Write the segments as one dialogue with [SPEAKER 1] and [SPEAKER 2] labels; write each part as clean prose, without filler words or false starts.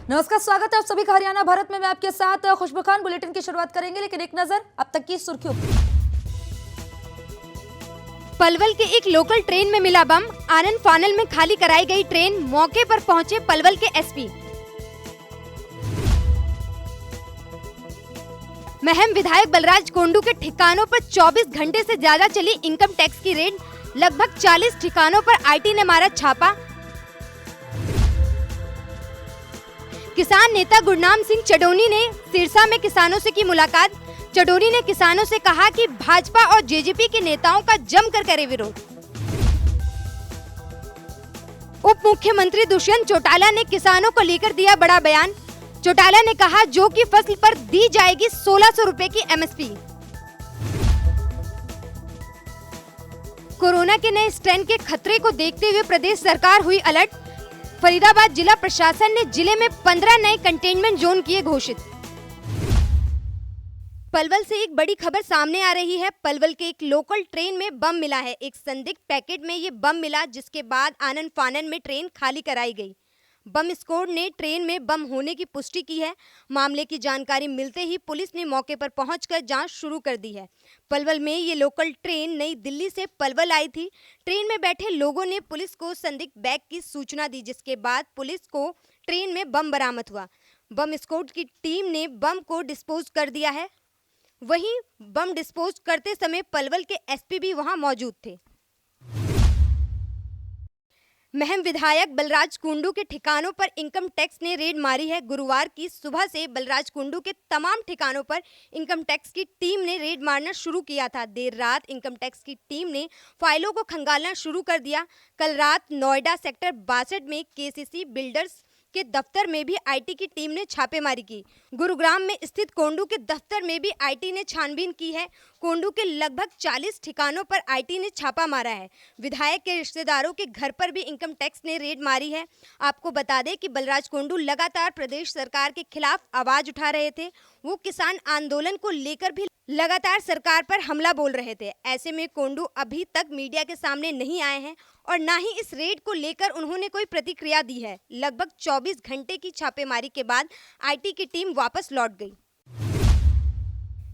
[SPEAKER 1] नमस्कार, स्वागत है आप सभी का हरियाणा भारत में। मैं आपके साथ खुशबू खान। बुलेटिन की शुरुआत करेंगे, लेकिन एक नजर अब तक की सुर्खियों पर।
[SPEAKER 2] पलवल के एक लोकल ट्रेन में मिला बम। आनन फानल में खाली कराई गई ट्रेन। मौके पर पहुंचे पलवल के एसपी। महम विधायक बलराज कोंडू के ठिकानों पर 24 घंटे से ज्यादा चली इनकम टैक्स की रेड। लगभग 40 ठिकानों पर आईटी ने मारा छापा। किसान नेता गुरनाम सिंह चडोनी ने सिरसा में किसानों से की मुलाकात। चडोनी ने किसानों से कहा कि भाजपा और जेजेपी के नेताओं का जमकर करे विरोध। उप मुख्यमंत्री दुष्यंत चौटाला ने किसानों को लेकर दिया बड़ा बयान। चौटाला ने कहा जौ की फसल पर दी जाएगी 1600 रुपए की एमएसपी। कोरोना के नए स्ट्रेन के खतरे को देखते हुए प्रदेश सरकार हुई अलर्ट। फरीदाबाद जिला प्रशासन ने जिले में 15 नए कंटेनमेंट जोन किए घोषित। पलवल से एक बड़ी खबर सामने आ रही है। पलवल के एक लोकल ट्रेन में बम मिला है। एक संदिग्ध पैकेट में ये बम मिला, जिसके बाद आनन फानन में ट्रेन खाली कराई गई। बम स्क्वाड ने ट्रेन में बम होने की पुष्टि की है। मामले की जानकारी मिलते ही पुलिस ने मौके पर पहुंचकर जांच शुरू कर दी है। पलवल में ये लोकल ट्रेन नई दिल्ली से पलवल आई थी। ट्रेन में बैठे लोगों ने पुलिस को संदिग्ध बैग की सूचना दी, जिसके बाद पुलिस को ट्रेन में बम बरामद हुआ। बम स्क्वाड की टीम ने बम को डिस्पोज कर दिया है। वहीं बम डिस्पोज करते समय पलवल के एसपी भी वहां मौजूद थे। महम विधायक बलराज कुंडू के ठिकानों पर इनकम टैक्स ने रेड मारी है। गुरुवार की सुबह से बलराज कुंडू के तमाम ठिकानों पर इनकम टैक्स की टीम ने रेड मारना शुरू किया था। देर रात इनकम टैक्स की टीम ने फाइलों को खंगालना शुरू कर दिया। कल रात नोएडा सेक्टर 62 में केसीसी बिल्डर्स के दफ्तर में भी आईटी की टीम ने छापेमारी की। गुरुग्राम में स्थित कोंडू के दफ्तर में भी आईटी ने छानबीन की है। कोंडू के लगभग 40 ठिकानों पर आईटी ने छापा मारा है। विधायक के रिश्तेदारों के घर पर भी इनकम टैक्स ने रेड मारी है। आपको बता दें कि बलराज कोंडू लगातार प्रदेश सरकार के खिलाफ आवाज उठा रहे थे। वो किसान आंदोलन को लेकर भी लगातार सरकार पर हमला बोल रहे थे। ऐसे में कोंडू अभी तक मीडिया के सामने नहीं आए हैं और ना ही इस रेड को लेकर उन्होंने कोई प्रतिक्रिया दी है। लगभग 24 घंटे की छापेमारी के बाद आईटी की टीम वापस लौट गई।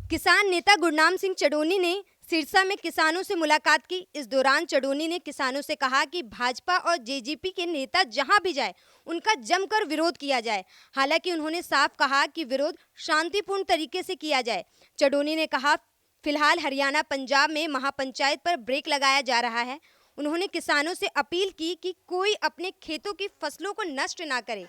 [SPEAKER 2] किसान नेता गुरनाम सिंह चडोनी ने सिरसा में किसानों से मुलाकात की। इस दौरान चडोनी ने किसानों से कहा कि भाजपा और जेजेपी के नेता जहां भी जाए उनका जमकर विरोध किया जाए। हालांकि उन्होंने साफ कहा कि विरोध शांतिपूर्ण तरीके से किया जाए। चडोनी ने कहा फिलहाल हरियाणा पंजाब में महापंचायत पर ब्रेक लगाया जा रहा है। उन्होंने किसानों से अपील की कि कोई अपने खेतों की फसलों को नष्ट ना करे,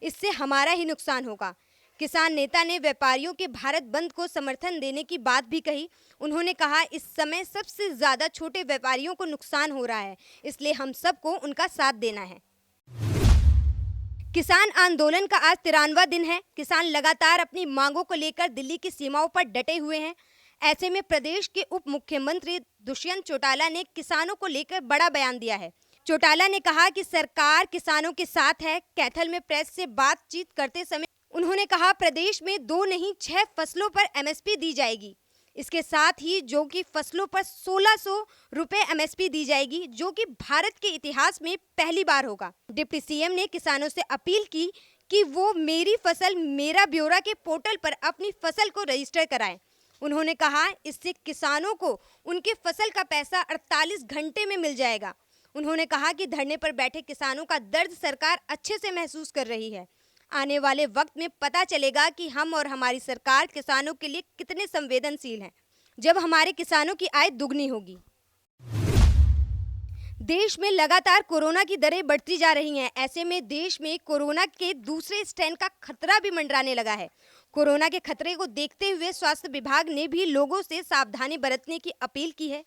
[SPEAKER 2] इससे हमारा ही नुकसान होगा। किसान नेता ने व्यापारियों के भारत बंद को समर्थन देने की बात भी कही। उन्होंने कहा इस समय सबसे ज्यादा छोटे व्यापारियों को नुकसान हो रहा है, इसलिए हम सबको उनका साथ देना है। किसान आंदोलन का आज 93वां दिन है। किसान लगातार अपनी मांगों को लेकर दिल्ली की सीमाओं पर डटे हुए हैं। ऐसे में प्रदेश के उप मुख्यमंत्री दुष्यंत चौटाला ने किसानों को लेकर बड़ा बयान दिया है। चौटाला ने कहा कि सरकार किसानों के साथ है। कैथल में प्रेस से बातचीत करते समय उन्होंने कहा प्रदेश में 2 नहीं 6 फसलों पर एमएसपी दी जाएगी। इसके साथ ही जौ की फसलों पर 1600 रुपए एमएसपी दी जाएगी, जो कि भारत के इतिहास में पहली बार होगा। डिप्टी सीएम ने किसानों से अपील की कि वो मेरी फसल मेरा ब्यौरा के पोर्टल पर अपनी फसल को रजिस्टर कराएं। उन्होंने कहा इससे किसानों को उनके फसल का पैसा 48 घंटे में मिल जाएगा। उन्होंने कहा कि धरने पर बैठे किसानों का दर्द सरकार अच्छे से महसूस कर रही है। आने वाले वक्त में पता चलेगा कि हम और हमारी सरकार किसानों के लिए कितने संवेदनशील हैं, जब हमारे किसानों की आय दुगनी होगी। देश में लगातार कोरोना की दरें बढ़ती जा रही हैं। ऐसे में देश में कोरोना के दूसरे स्ट्रेन का खतरा भी मंडराने लगा है। कोरोना के खतरे को देखते हुए स्वास्थ्य विभाग ने भी लोगों से सावधानी बरतने की अपील की है।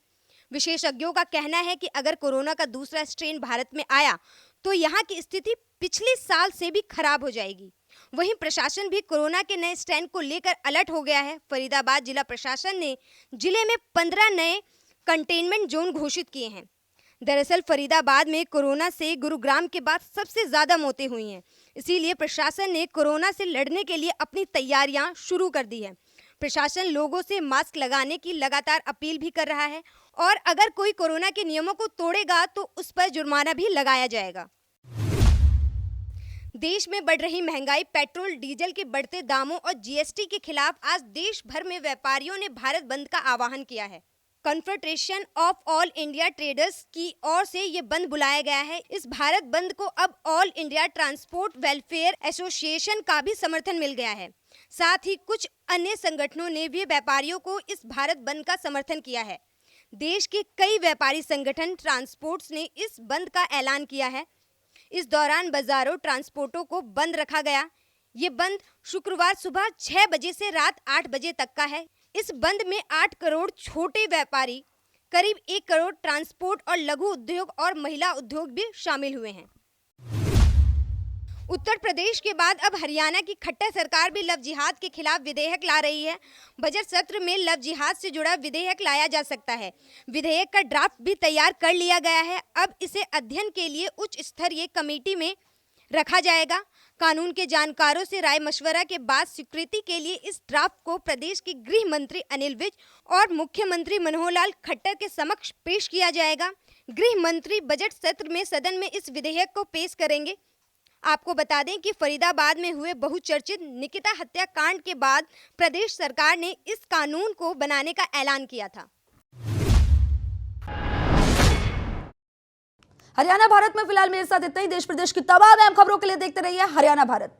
[SPEAKER 2] विशेषज्ञों का कहना है कि अगर कोरोना का दूसरा स्ट्रेन भारत में आया तो यहाँ की स्थिति पिछले साल से भी खराब हो जाएगी। वहीं प्रशासन भी कोरोना के नए स्ट्रेन को लेकर अलर्ट हो गया है। फरीदाबाद जिला प्रशासन ने जिले में 15 नए कंटेनमेंट जोन घोषित किए हैं। दरअसल फरीदाबाद में कोरोना से गुरुग्राम के बाद सबसे ज्यादा मौतें हुई हैं। इसीलिए प्रशासन ने कोरोना से लड़ने के लिए अपनी तैयारियां शुरू कर दी है। प्रशासन लोगों से मास्क लगाने की लगातार अपील भी कर रहा है और अगर कोई कोरोना के नियमों को तोड़ेगा तो उस पर जुर्माना भी लगाया जाएगा। देश में बढ़ रही महंगाई, पेट्रोल डीजल के बढ़ते दामों और जीएसटी के खिलाफ आज देश भर में व्यापारियों ने भारत बंद का आह्वान किया है। Confederation of all India traders की ओर से ये बंद बुलाया गया है। इस भारत बंद को अब all India transport welfare association का भी समर्थन मिल गया है। साथ ही कुछ अन्य संगठनों ने भी व्यापारियों को इस भारत बंद का समर्थन किया है। देश के कई व्यापारी संगठन ट्रांसपोर्ट्स ने इस बंद का ऐलान किया है। इस दौरान बाजारों, ट्रांसपोर्टों को बंद रखा गया। ये बंद शुक्रवार सुबह 6 बजे से रात 8 बजे तक का है। इस बंद में 8 करोड़ छोटे व्यापारी, करीब 1 करोड़ ट्रांसपोर्ट और लघु उद्योग और महिला उद्योग भी शामिल हुए हैं। उत्तर प्रदेश के बाद अब हरियाणा की खट्टर सरकार भी लव जिहाद के खिलाफ विधेयक ला रही है। बजट सत्र में लव जिहाद से जुड़ा विधेयक लाया जा सकता है। विधेयक का ड्राफ्ट भी तैयार कर लिया गया है। अब इसे अध्ययन के लिए उच्च स्तरीय कमेटी में रखा जाएगा। कानून के जानकारों से राय मशवरा के बाद स्वीकृति के लिए इस ड्राफ्ट को प्रदेश के गृह मंत्री अनिल विज और मुख्यमंत्री मनोहर लाल खट्टर के समक्ष पेश किया जाएगा। गृह मंत्री बजट सत्र में सदन में इस विधेयक को पेश करेंगे। आपको बता दें कि फरीदाबाद में हुए बहुचर्चित निकिता हत्याकांड के बाद प्रदेश सरकार ने इस कानून को बनाने का ऐलान किया था।
[SPEAKER 1] हरियाणा भारत में फिलहाल मेरे साथ इतना ही। देश प्रदेश की तमाम अहम खबरों के लिए देखते रहिए हरियाणा भारत।